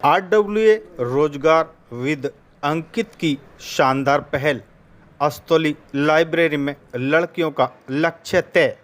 RWA रोजगार with अंकित की शानदार पहल। अस्तौली लाइब्रेरी में लड़कियों का लक्ष्य तय।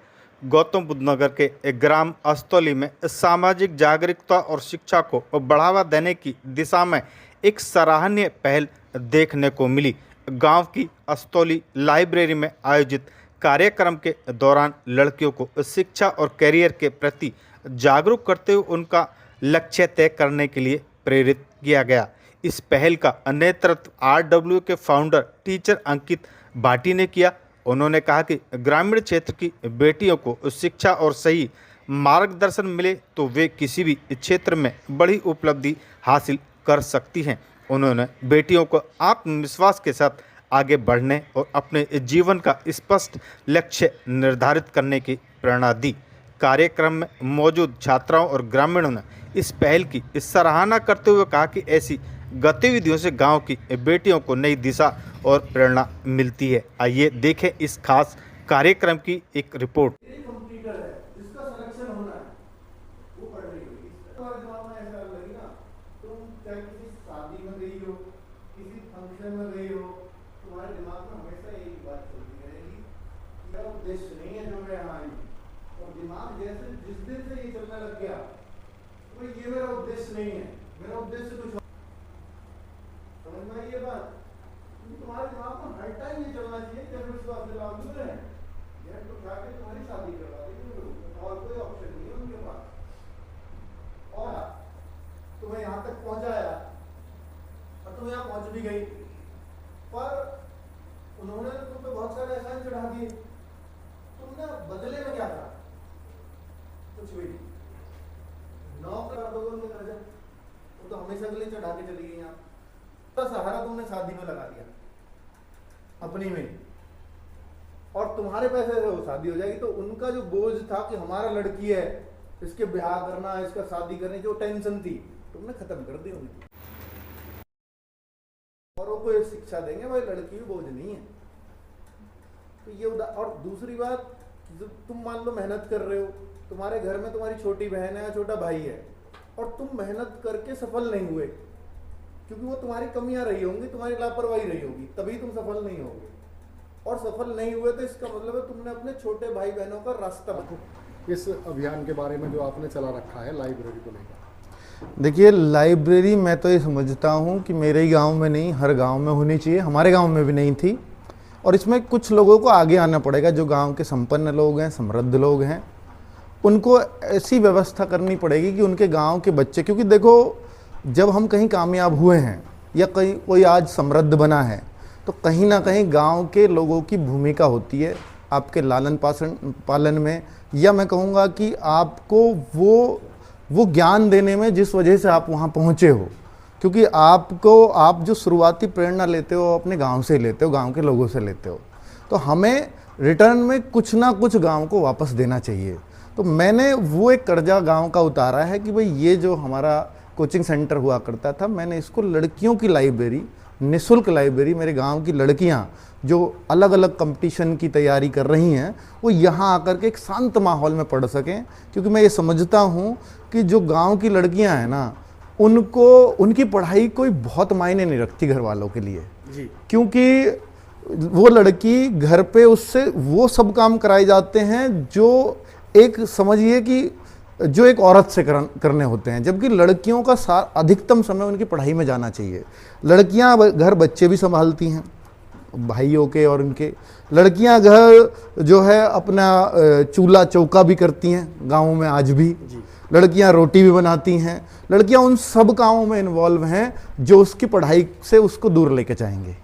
गौतम बुद्ध नगर के ग्राम अस्तौली में सामाजिक जागरूकता और शिक्षा को बढ़ावा देने की दिशा में एक सराहनीय पहल देखने को मिली। गांव की अस्तौली लाइब्रेरी में आयोजित कार्यक्रम के दौरान लड़कियों को शिक्षा और कैरियर के प्रति जागरूक करते हुए उनका लक्ष्य तय करने के लिए प्रेरित किया गया। इस पहल का नेतृत्व आरडब्ल्यू के फाउंडर टीचर अंकित भाटी ने किया। उन्होंने कहा कि ग्रामीण क्षेत्र की बेटियों को शिक्षा और सही मार्गदर्शन मिले तो वे किसी भी क्षेत्र में बड़ी उपलब्धि हासिल कर सकती हैं। उन्होंने बेटियों को आत्मविश्वास के साथ आगे बढ़ने और अपने जीवन का स्पष्ट लक्ष्य निर्धारित करने की प्रेरणा दी। कार्यक्रम में मौजूद छात्राओं और ग्रामीणों ने इस पहल की सराहना करते हुए कहा कि ऐसी गतिविधियों से गांव की बेटियों को नई दिशा और प्रेरणा मिलती है। आइए देखें इस खास कार्यक्रम की एक रिपोर्ट। कंप्यूटर है जिसका सिलेक्शन होना है वो पढ़ रही होगी। तुम्हारे दिमाग में ऐसा लगी ना, तुम चाहे किसी शादी में गई हो, किसी फंक्शन में गई हो, तुम्हारे दिमाग में हमेशा यही बात चलती रहेगी कि मेरा उद्देश्य नहीं है जो मैं यहाँ आई। और दिमाग जैसे जिस दिन से ये चलने लग गया तो ये मेरा उद्देश्य नहीं है, मेरा उद्देश्य कुछ समझ में आई ये बात। तुम्हारे दिमाग में हर टाइम ये चलना चाहिए कि विश्वास से लागू है यार, तो जाके तुम्हारी शादी करवा देंगे और कोई ऑप्शन नहीं है उनके पास। और तुम्हें यहाँ तक पहुंचाया और तुम यहाँ पहुंच भी गई, पर उन्होंने तुम पे बहुत सारे एहसान चढ़ा दिए। तुमने बदले में क्या करा? कुछ भी नहीं। 9 करोड़ दोगे उनके कर्जा, वो तो हमेशा के लिए चढ़ा के चली गई। यहाँ तो सहारा तुमने शादी में लगा दिया अपनी में, और तुम्हारे पैसे से वो शादी हो जाएगी। तो उनका जो बोझ था कि हमारा लड़की है, इसके ब्याह करना, इसका शादी करने जो टेंशन थी, तुमने खत्म कर दी उनकी। और वो कोई शिक्षा देंगे भाई लड़की भी बोझ नहीं है। तो ये और दूसरी बात, तुम मान लो मेहनत कर रहे हो, तुम्हारे घर में तुम्हारी छोटी बहन है या छोटा भाई है, और तुम मेहनत करके सफल नहीं हुए क्योंकि वो तुम्हारी कमियां रही होंगी, तुम्हारी लापरवाही रही होगी, तभी तुम सफल नहीं होगे। और सफल नहीं हुए तो इसका मतलब है तुमने अपने छोटे भाई बहनों का रास्ता बदला। इस अभियान के बारे में जो आपने चला रखा है लाइब्रेरी को लेकर, देखिए, लाइब्रेरी मैं तो ये समझता हूँ कि मेरे ही गांव में नहीं, हर गांव में होनी चाहिए। हमारे गांव में भी नहीं थी, और इसमें कुछ लोगों को आगे आना पड़ेगा। जो गांव के संपन्न लोग हैं, समृद्ध लोग हैं, उनको ऐसी व्यवस्था करनी पड़ेगी कि उनके गांव के बच्चे, क्योंकि देखो, जब हम कहीं कामयाब हुए हैं या कहीं कोई आज समृद्ध बना है, तो कहीं ना कहीं गांव के लोगों की भूमिका होती है आपके लालन पालन में, या मैं कहूँगा कि आपको वो ज्ञान देने में जिस वजह से आप वहाँ पहुँचे हो। क्योंकि आप जो शुरुआती प्रेरणा लेते हो अपने गांव से लेते हो, गांव के लोगों से लेते हो, तो हमें रिटर्न में कुछ ना कुछ गांव को वापस देना चाहिए। तो मैंने वो एक कर्जा गांव का उतारा है कि भाई ये जो हमारा कोचिंग सेंटर हुआ करता था, मैंने इसको लड़कियों की लाइब्रेरी, निःशुल्क लाइब्रेरी, मेरे गांव की लड़कियां जो अलग अलग कंपटीशन की तैयारी कर रही हैं, वो यहाँ आकर के एक शांत माहौल में पढ़ सकें। क्योंकि मैं ये समझता हूँ कि जो गांव की लड़कियां हैं ना, उनकी पढ़ाई कोई बहुत मायने नहीं रखती घर वालों के लिए जी। क्योंकि वो लड़की घर पे उससे वो सब काम कराए जाते हैं जो एक समझिए कि जो एक औरत से करने होते हैं, जबकि लड़कियों का अधिकतम समय उनकी पढ़ाई में जाना चाहिए। लड़कियां घर बच्चे भी संभालती हैं भाइयों के, और उनके लड़कियां घर जो है अपना चूल्हा चौका भी करती हैं गाँव में आज भी। लड़कियां रोटी भी बनाती हैं। लड़कियां उन सब कामों में इन्वॉल्व हैं जो उसकी पढ़ाई से उसको दूर लेके जाएंगे।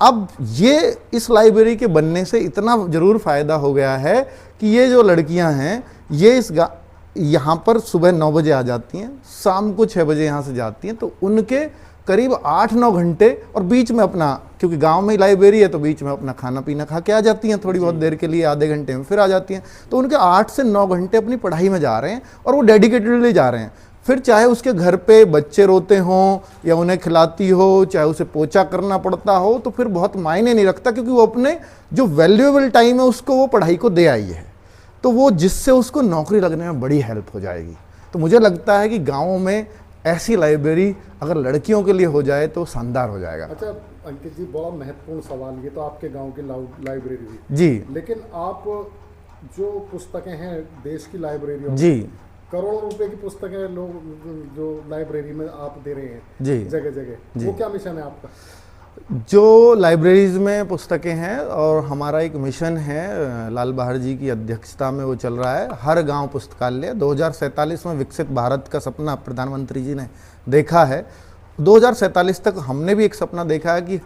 अब ये इस लाइब्रेरी के बनने से इतना ज़रूर फ़ायदा हो गया है कि ये जो लड़कियां हैं, ये यहाँ पर सुबह 9 बजे आ जाती हैं, शाम को 6 बजे यहाँ से जाती हैं, तो उनके करीब 8-9 घंटे, और बीच में अपना, क्योंकि गांव में ही लाइब्रेरी है, तो बीच में अपना खाना पीना खा के आ जाती हैं थोड़ी बहुत देर के लिए, आधे घंटे में फिर आ जाती हैं। तो उनके 8 से 9 घंटे अपनी पढ़ाई में जा रहे हैं, और वो डेडिकेटेडली जा रहे हैं। फिर चाहे उसके घर पे बच्चे रोते हों या उन्हें खिलाती हो, चाहे उसे पोछा करना पड़ता हो, तो फिर बहुत मायने नहीं रखता, क्योंकि वो अपने जो वैल्यूएबल टाइम है उसको वो पढ़ाई को दे आई है। तो वो जिससे उसको नौकरी लगने में बड़ी हेल्प हो जाएगी। तो मुझे लगता है कि गाँवों में ऐसी लाइब्रेरी अगर लड़कियों के लिए हो जाए तो शानदार हो जाएगा। अच्छा अंकित जी, बड़ा महत्वपूर्ण सवाल, ये तो आपके गांव की लाइब्रेरी हुई जी लेकिन आप जो पुस्तकें हैं देश की लाइब्रेरियों जी करोड़ों रुपए की पुस्तकें लोग जो लाइब्रेरी में आप दे रहे हैं जी जगह जगह, जी। वो क्या मिशन है आपका? जो लाइब्रेरीज में पुस्तकें हैं और हमारा एक मिशन है, लाल बहादुर जी की अध्यक्षता में वो चल रहा है, हर गांव पुस्तकालय। 2047 में विकसित भारत का सपना प्रधानमंत्री जी ने देखा है। 2047 तक हमने भी एक सपना देखा है कि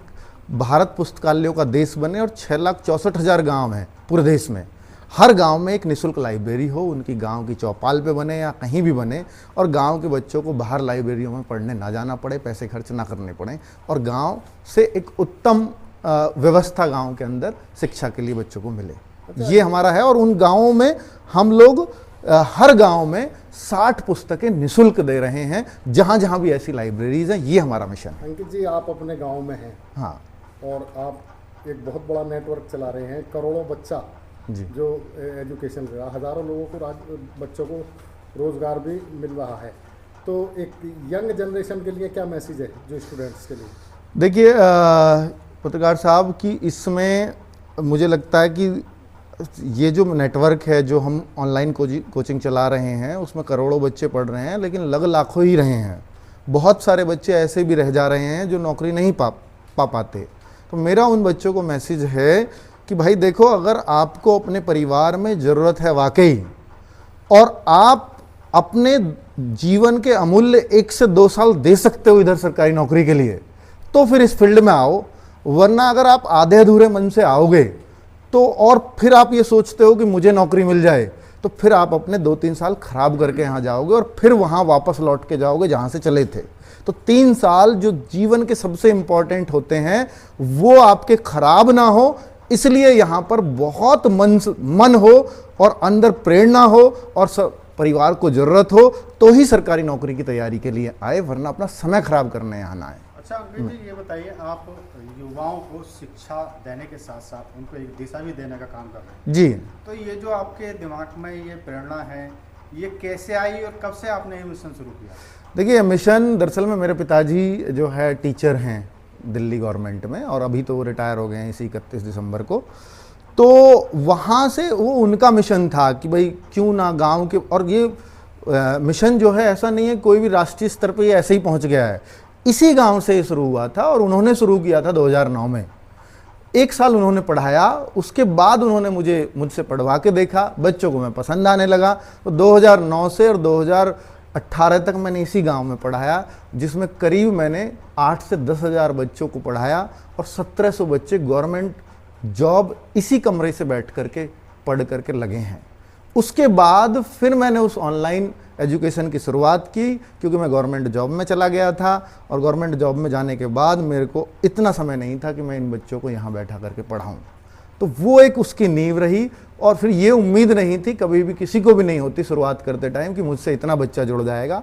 भारत पुस्तकालयों का देश बने और 6,64,000 गांव हैं पूरे देश में, हर गांव में एक निःशुल्क लाइब्रेरी हो, उनकी गांव की चौपाल पे बने या कहीं भी बने, और गांव के बच्चों को बाहर लाइब्रेरियों में पढ़ने ना जाना पड़े, पैसे खर्च ना करने पड़े, और गांव से एक उत्तम व्यवस्था गांव के अंदर शिक्षा के लिए बच्चों को मिले। ये हमारा है। और उन गांवों में हम लोग हर गांव में 60 पुस्तकें निःशुल्क दे रहे हैं, जहां जहां भी ऐसी लाइब्रेरीज हैं। ये हमारा मिशन है। अंकित जी, आप अपने गांव में हैं हाँ और आप एक बहुत बड़ा नेटवर्क चला रहे हैं, करोड़ों बच्चा जी जो एजुकेशन ले रहा, हज़ारों लोगों को बच्चों को रोज़गार भी मिल रहा है, तो एक यंग जनरेशन के लिए क्या मैसेज है जो स्टूडेंट्स के लिए? देखिए पत्रकार साहब कि इसमें मुझे लगता है कि ये जो नेटवर्क है, जो हम ऑनलाइन कोचिंग चला रहे हैं, उसमें करोड़ों बच्चे पढ़ रहे हैं, लेकिन लग लाखों ही रहे हैं। बहुत सारे बच्चे ऐसे भी रह जा रहे हैं जो नौकरी नहीं पा पाते। तो मेरा उन बच्चों को मैसेज है कि भाई देखो, अगर आपको अपने परिवार में ज़रूरत है वाकई, और आप अपने जीवन के अमूल्य 1 से 2 साल दे सकते हो इधर सरकारी नौकरी के लिए, तो फिर इस फील्ड में आओ। वरना अगर आप आधे अधूरे मन से आओगे तो, और फिर आप ये सोचते हो कि मुझे नौकरी मिल जाए, तो फिर आप अपने 2-3 साल खराब करके यहाँ जाओगे और फिर वहाँ वापस लौट के जाओगे जहाँ से चले थे। तो 3 साल जो जीवन के सबसे इम्पॉर्टेंट होते हैं वो आपके खराब ना हो, इसलिए यहाँ पर बहुत मन हो और अंदर प्रेरणा हो और परिवार को ज़रूरत हो तो ही सरकारी नौकरी की तैयारी के लिए आए, वरना अपना समय खराब करने यहाँ ना आए। अच्छा अंकित जी, ये बताइए, आप युवाओं को शिक्षा देने के साथ साथ उनको एक दिशा भी देने का काम कर रहे हैं जी। तो ये जो आपके दिमाग में ये प्रेरणा है, ये कैसे आई और कब से आपने ये मिशन शुरू किया? देखिए, मिशन दरअसल में मेरे पिताजी जो है टीचर हैं दिल्ली गवर्नमेंट में, और अभी तो वो रिटायर हो गए हैं इसी 31 दिसंबर को। तो वहाँ से वो उनका मिशन था कि भाई क्यों ना गांव के, और ये मिशन जो है ऐसा नहीं है कोई भी राष्ट्रीय स्तर पे ये ऐसे ही पहुँच गया है, इसी गांव से शुरू हुआ था और उन्होंने शुरू किया था 2009 में। 1 साल उन्होंने पढ़ाया, उसके बाद उन्होंने मुझसे पढ़वा के देखा, बच्चों को मैं पसंद आने लगा। तो 2009 से और 2018 तक मैंने इसी गांव में पढ़ाया, जिसमें करीब मैंने 8 से 10,000 बच्चों को पढ़ाया और 1700 बच्चे गवर्नमेंट जॉब इसी कमरे से बैठ करके पढ़ करके लगे हैं। उसके बाद फिर मैंने उस ऑनलाइन एजुकेशन की शुरुआत की, क्योंकि मैं गवर्नमेंट जॉब में चला गया था, और गवर्नमेंट जॉब में जाने के बाद मेरे को इतना समय नहीं था कि मैं इन बच्चों को यहाँ बैठा करके पढ़ाऊँ। तो वो एक उसकी नींव रही। और फिर ये उम्मीद नहीं थी, कभी भी किसी को भी नहीं होती शुरुआत करते टाइम, कि मुझसे इतना बच्चा जुड़ जाएगा।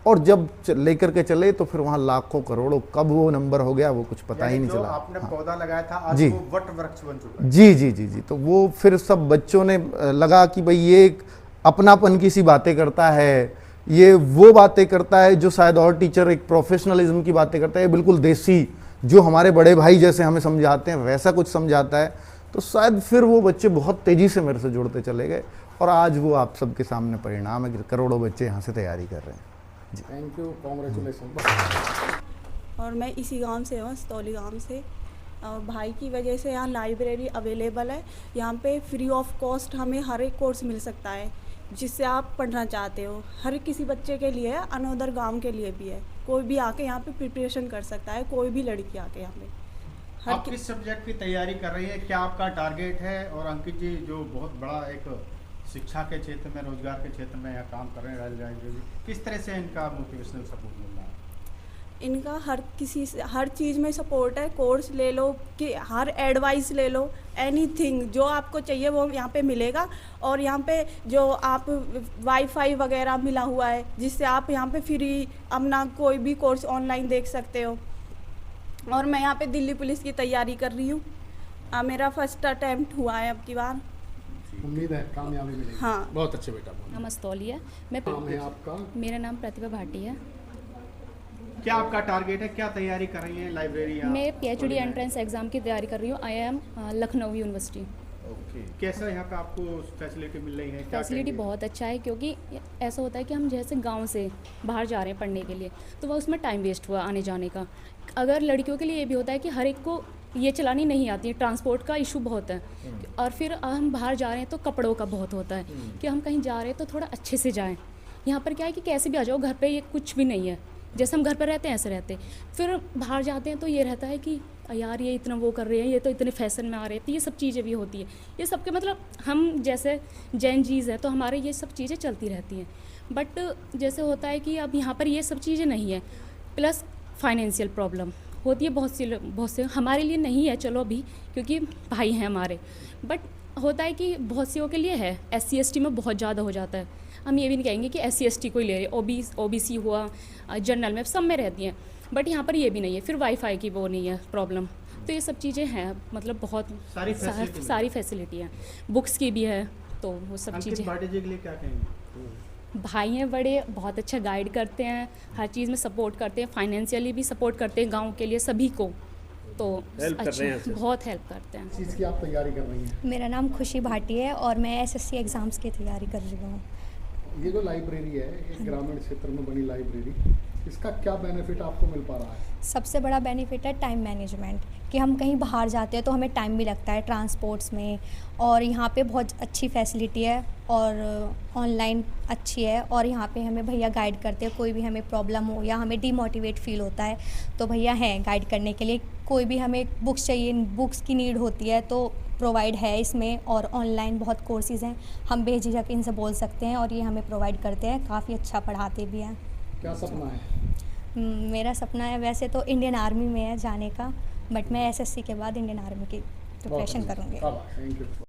और जब लेकर के चले तो फिर वहाँ लाखों करोड़ों, कब वो नंबर हो गया वो कुछ पता ही नहीं चला। आपने पौधा लगाया था, आज जी। वो वट वृक्ष बन चुका है। जी जी जी जी। तो वो फिर सब बच्चों ने लगा कि भाई ये एक अपनापन की सी बातें करता है, ये वो बातें करता है जो शायद और टीचर एक प्रोफेशनलिज्म की बातें करता है, बिल्कुल देसी, जो हमारे बड़े भाई जैसे हमें समझाते हैं वैसा कुछ समझाता है। तो शायद फिर वो बच्चे बहुत तेज़ी से मेरे से जुड़ते चले गए, और आज वो आप सबके सामने परिणाम है कि करोड़ों बच्चे यहाँ से तैयारी कर रहे हैं। Thank you, congratulation. और मैं इसी गांव से हूँ, स्तौली गांव से। और भाई की वजह से यहाँ लाइब्रेरी अवेलेबल है। यहाँ पे फ्री ऑफ कॉस्ट हमें हर एक कोर्स मिल सकता है जिससे आप पढ़ना चाहते हो। हर किसी बच्चे के लिए है, अनोदर गांव के लिए भी है। कोई भी आके यहाँ पे प्रिपरेशन कर सकता है, कोई भी लड़की आके यहाँ पे। आप किस सब्जेक्ट की तैयारी कर रही है, क्या आपका टारगेट है? और अंकित जी जो बहुत बड़ा एक शिक्षा के क्षेत्र में, रोजगार के क्षेत्र में यहाँ काम कर रहे हैं, किस तरह से इनका मोटिवेशनल सपोर्ट मिल रहा है? इनका हर चीज़ में सपोर्ट है। कोर्स ले लो कि हर एडवाइस ले लो, एनीथिंग जो आपको चाहिए वो यहाँ पे मिलेगा। और यहाँ पे जो आप वाईफाई वगैरह मिला हुआ है, जिससे आप यहाँ पे फ्री अपना कोई भी कोर्स ऑनलाइन देख सकते हो। और मैं यहाँ पे दिल्ली पुलिस की तैयारी कर रही हूँ। मेरा फर्स्ट अटेम्प्ट हुआ है अब की बार। उम्मीद है कामयाबी मिलेगी। हाँ। बहुत अच्छे बेटा। हम स्तौली है। नाम है आपका? मेरा नाम प्रतिभा भाटी है। क्या आपका टारगेट है, क्या तैयारी कर रही है लाइब्रेरी? मैं PhD एंट्रेंस एग्ज़ाम की तैयारी कर रही हूँ। IIM Lucknow university. ओके, कैसा यहाँ पे आपको फैसिलिटी मिल रही है? क्या फैसिलिटी कहेंगे? बहुत अच्छा है, क्योंकि ऐसा होता है कि हम जैसे गांव से बाहर जा रहे हैं पढ़ने के लिए, तो वह उसमें टाइम वेस्ट हुआ आने जाने का। अगर लड़कियों के लिए ये भी होता है कि हर एक को ये चलानी नहीं आती है, ट्रांसपोर्ट का इशू बहुत है। और फिर हम बाहर जा रहे हैं तो कपड़ों का बहुत होता है कि हम कहीं जा रहे हैं तो थोड़ा अच्छे से जाएं। यहाँ पर क्या है कि कैसे भी आ जाओ, घर पे ये कुछ भी नहीं है, जैसे हम घर पर रहते हैं ऐसे रहते हैं। फिर बाहर जाते हैं तो ये रहता है कि यार ये इतना वो कर रहे हैं, ये तो इतने फैशन में आ रहे हैं, तो ये सब चीज़ें भी होती है। ये सबके मतलब हम जैसे जैन चीज़ है तो हमारे ये सब चीज़ें चलती रहती हैं। बट जैसे होता है कि अब यहाँ पर ये सब चीज़ें नहीं है, प्लस फाइनेंशियल प्रॉब्लम होती है बहुत से हमारे लिए नहीं है, चलो अभी क्योंकि भाई हैं हमारे। बट होता है कि बहुत सी के लिए है, SC ST में बहुत ज़्यादा हो जाता है। हम ये भी नहीं कहेंगे कि SC ST को ही ले रहे, OBC हुआ, जनरल में सब में रहती हैं, बट यहाँ पर ये भी नहीं है। फिर वाईफाई की वो नहीं है प्रॉब्लम, तो ये सब चीज़ें हैं, मतलब बहुत सारी फैसिलिटी हैं, बुक्स की भी है, तो वो सब चीज़ें। बर्थडे के लिए क्या कहेंगे? भाई हैं बड़े, बहुत अच्छा गाइड करते हैं, हर चीज़ में सपोर्ट करते हैं, फाइनेंशियली भी सपोर्ट करते हैं गाँव के लिए सभी को, तो अच्छा बहुत हेल्प करते हैं। चीज़ की आप तैयारी कर रही हैं? मेरा नाम खुशी भाटी है और मैं SSC एग्ज़ाम्स की तैयारी कर रही हूँ। ये जो लाइब्रेरी है, एक ग्रामीण क्षेत्र में बनी लाइब्रेरी, इसका क्या बेनिफिट आपको मिल पा रहा है? सबसे बड़ा बेनिफिट है टाइम मैनेजमेंट, कि हम कहीं बाहर जाते हैं तो हमें टाइम भी लगता है ट्रांसपोर्ट्स में, और यहाँ पे बहुत अच्छी फैसिलिटी है और ऑनलाइन अच्छी है, और यहाँ पे हमें भैया गाइड करते हैं। कोई भी हमें प्रॉब्लम हो या हमें डिमोटिवेट फील होता है तो भैया हैं गाइड करने के लिए। कोई भी हमें बुक्स चाहिए, बुक्स की नीड होती है तो प्रोवाइड है इसमें, और ऑनलाइन बहुत कोर्सेज़ हैं, हम बेझिझक इनसे बोल सकते हैं और ये हमें प्रोवाइड करते हैं, काफ़ी अच्छा पढ़ाते भी हैं। क्या सपना है? मेरा सपना है वैसे तो इंडियन आर्मी में है जाने का, बट मैं SSC के बाद इंडियन आर्मी की प्रिपरेशन करूँगी। Thank you.